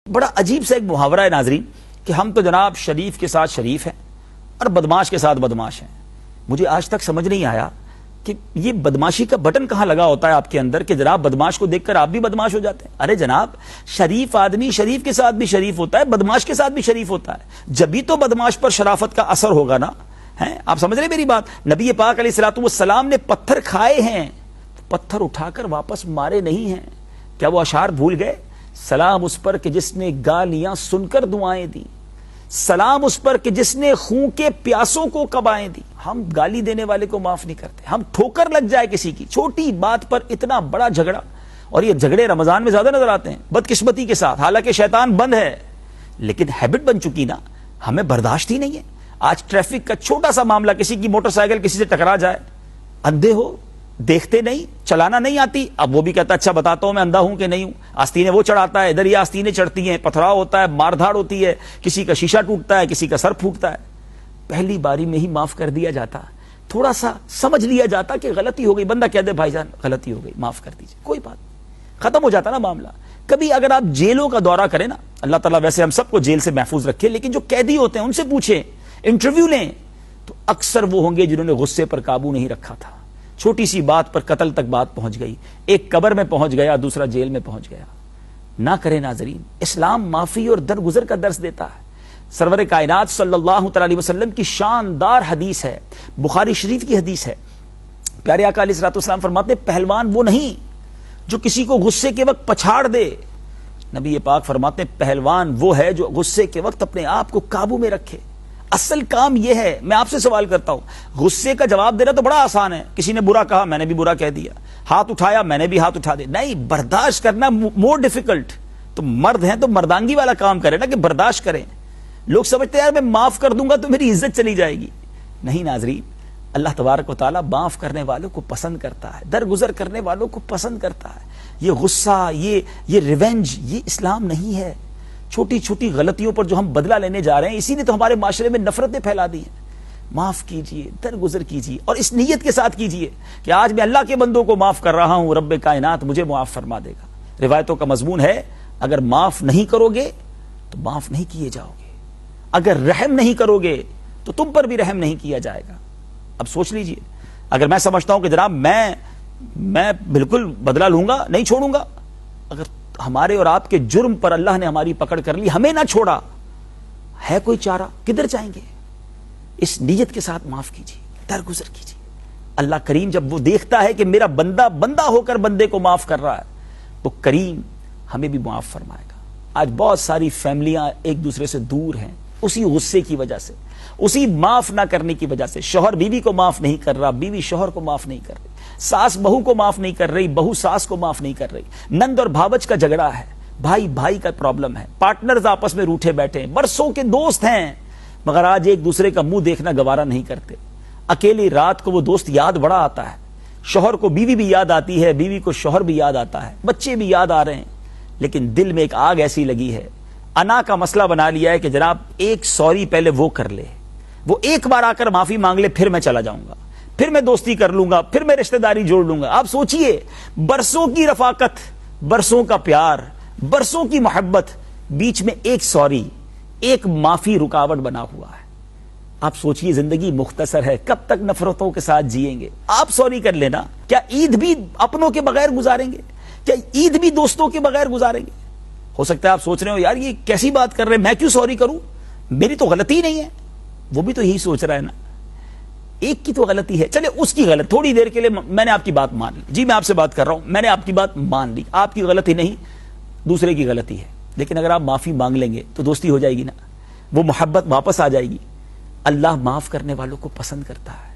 بڑا عجیب سا ایک محاورہ ہے ناظرین کہ ہم تو جناب شریف کے ساتھ شریف ہیں اور بدماش کے ساتھ بدماش ہیں. مجھے آج تک سمجھ نہیں آیا کہ یہ بدماشی کا بٹن کہاں لگا ہوتا ہے آپ کے اندر کہ جناب بدماش کو دیکھ کر آپ بھی بدماش ہو جاتے ہیں. ارے جناب شریف آدمی شریف کے ساتھ بھی شریف ہوتا ہے, بدماش کے ساتھ بھی شریف ہوتا ہے. جبھی تو بدماش پر شرافت کا اثر ہوگا نا. آپ سمجھ رہے میری بات؟ نبی پاک علیہ الصلوۃ والسلام نے پتھر کھائے ہیں, پتھر اٹھا کر واپس مارے نہیں ہیں. کیا وہ اشعار بھول گئے؟ سلام اس پر کہ جس نے گالیاں سن کر دعائیں دی, سلام اس پر کہ جس نے خون کے پیاسوں کو قبائیں دی. ہم گالی دینے والے کو معاف نہیں کرتے. ہم ٹھوکر لگ جائے کسی کی چھوٹی بات پر اتنا بڑا جھگڑا, اور یہ جھگڑے رمضان میں زیادہ نظر آتے ہیں بدقسمتی کے ساتھ. حالانکہ شیطان بند ہے لیکن ہیبٹ بن چکی نا, ہمیں برداشت ہی نہیں ہے. آج ٹریفک کا چھوٹا سا معاملہ, کسی کی موٹر سائیکل کسی سے ٹکرا جائے, اندھے ہو دیکھتے نہیں, چلانا نہیں آتی. اب وہ بھی کہتا اچھا بتاتا ہوں میں اندھا ہوں کہ نہیں ہوں. آستینیں وہ چڑھاتا ہے, ادھر یہ آستینیں چڑھتی ہیں, پتھراؤ ہوتا ہے, مار دھاڑ ہوتی ہے, کسی کا شیشہ ٹوٹتا ہے, کسی کا سر پھوٹتا ہے. پہلی باری میں ہی معاف کر دیا جاتا, تھوڑا سا سمجھ لیا جاتا کہ غلطی ہو گئی, بندہ کہہ دے بھائی جان غلطی ہو گئی معاف کر دیجیے, کوئی بات نہیں, ختم ہو جاتا نا معاملہ. کبھی اگر آپ جیلوں کا دورہ کریں نا, اللہ تعالیٰ ویسے ہم سب کو جیل سے محفوظ رکھے, لیکن جو قیدی ہوتے ہیں ان سے پوچھیں, انٹرویو لیں, تو اکثر وہ ہوں گے جنہوں نے غصے پر قابو نہیں رکھا تھا. چھوٹی سی بات پر قتل تک بات پہنچ گئی, ایک قبر میں پہنچ گیا, دوسرا جیل میں پہنچ گیا. نہ کرے ناظرین, اسلام معافی اور درگزر کا درس دیتا ہے. سرور کائنات صلی اللہ علیہ وسلم کی شاندار حدیث ہے, بخاری شریف کی حدیث ہے. پیارے آقا علیہ الصلوۃ والسلام فرماتے ہیں پہلوان وہ نہیں جو کسی کو غصے کے وقت پچھاڑ دے. نبی پاک فرماتے ہیں پہلوان وہ ہے جو غصے کے وقت اپنے آپ کو قابو میں رکھے. اصل کام یہ ہے. میں آپ سے سوال کرتا ہوں, غصے کا جواب دینا تو بڑا آسان ہے, کسی نے برا کہا میں نے بھی برا کہہ دیا, ہاتھ اٹھایا میں نے بھی ہاتھ اٹھا دیا. نہیں, برداشت کرنا مور ڈیفیکلٹ. تو مرد ہیں تو مردانگی والا کام کریں نا کہ برداشت کریں. لوگ سمجھتے ہیں یار میں معاف کر دوں گا تو میری عزت چلی جائے گی. نہیں ناظرین, اللہ تبارک و تعالیٰ معاف کرنے والوں کو پسند کرتا ہے, درگزر کرنے والوں کو پسند کرتا ہے. یہ غصہ, یہ ریونج, یہ اسلام نہیں ہے. چھوٹی چھوٹی غلطیوں پر جو ہم بدلہ لینے جا رہے ہیں, اسی نے تو ہمارے معاشرے میں نفرتیں پھیلا دی ہیں. معاف کیجئے, درگزر کیجئے, اور اس نیت کے ساتھ کیجئے کہ آج میں اللہ کے بندوں کو معاف کر رہا ہوں, رب کائنات مجھے معاف فرما دے گا. روایتوں کا مضمون ہے اگر معاف نہیں کرو گے تو معاف نہیں کیے جاؤ گے, اگر رحم نہیں کرو گے تو تم پر بھی رحم نہیں کیا جائے گا. اب سوچ لیجئے, اگر میں سمجھتا ہوں کہ جناب میں بالکل بدلہ لوں گا, نہیں چھوڑوں گا, اگر ہمارے اور آپ کے جرم پر اللہ نے ہماری پکڑ کر لی, ہمیں نہ چھوڑا, ہے کوئی چارہ, کدھر جائیں گے؟ اس نیت کے ساتھ معاف کیجیے, درگزر کیجیے. اللہ کریم جب وہ دیکھتا ہے کہ میرا بندہ ہو کر بندے کو معاف کر رہا ہے, وہ کریم ہمیں بھی معاف فرمائے گا. آج بہت ساری فیملیاں ایک دوسرے سے دور ہیں اسی غصے کی وجہ سے, اسی معاف نہ کرنے کی وجہ سے. شوہر بیوی کو معاف نہیں کر رہا, بیوی شوہر کو معاف نہیں کر رہی, ساس بہو کو معاف نہیں کر رہی, بہو ساس کو معاف نہیں کر رہی. نند اور بھاوج کا جھگڑا ہے, بھائی کا پرابلم ہے, پارٹنرز آپس میں روٹھے بیٹھے ہیں, برسوں کے دوست ہیں مگر آج ایک دوسرے کا منہ دیکھنا گوارا نہیں کرتے. اکیلی رات کو وہ دوست یاد بڑا آتا ہے, شوہر کو بیوی بھی یاد آتی ہے, بیوی کو شوہر بھی یاد آتا ہے, بچے بھی یاد آ رہے ہیں, لیکن دل میں ایک آگ ایسی لگی ہے, انا کا مسئلہ بنا لیا ہے کہ جناب ایک سوری پہلے وہ کر لے, وہ ایک بار آ کر معافی مانگ لے, پھر میں چلا جاؤں گا, پھر میں دوستی کر لوں گا, پھر میں رشتہ داری جوڑ لوں گا. آپ سوچئے, برسوں کی رفاقت, برسوں کا پیار, برسوں کی محبت, بیچ میں ایک سوری, ایک معافی رکاوٹ بنا ہوا ہے. آپ سوچئے زندگی مختصر ہے, کب تک نفرتوں کے ساتھ جئیں گے؟ آپ سوری کر لینا. کیا عید بھی اپنوں کے بغیر گزاریں گے؟ کیا عید بھی دوستوں کے بغیر گزاریں گے؟ ہو سکتا ہے آپ سوچ رہے ہو یار یہ کیسی بات کر رہے ہیں, میں کیوں سوری کروں, میری تو غلطی نہیں ہے. وہ بھی تو یہی سوچ رہا ہے نا, ایک کی تو غلطی ہے, چلے اس کی غلط, تھوڑی دیر کے لیے میں نے آپ کی بات مان لی, جی میں آپ سے بات کر رہا ہوں, میں نے آپ کی بات مان لی, آپ کی غلطی نہیں دوسرے کی غلطی ہے. لیکن اگر آپ معافی مانگ لیں گے تو دوستی ہو جائے گی نا, وہ محبت واپس آ جائے گی. اللہ معاف کرنے والوں کو پسند کرتا ہے.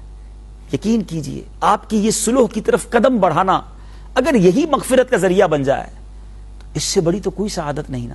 یقین کیجئے آپ کی یہ صلح کی طرف قدم بڑھانا اگر یہی مغفرت کا ذریعہ بن جائے تو اس سے بڑی تو کوئی سعادت نہیں نا.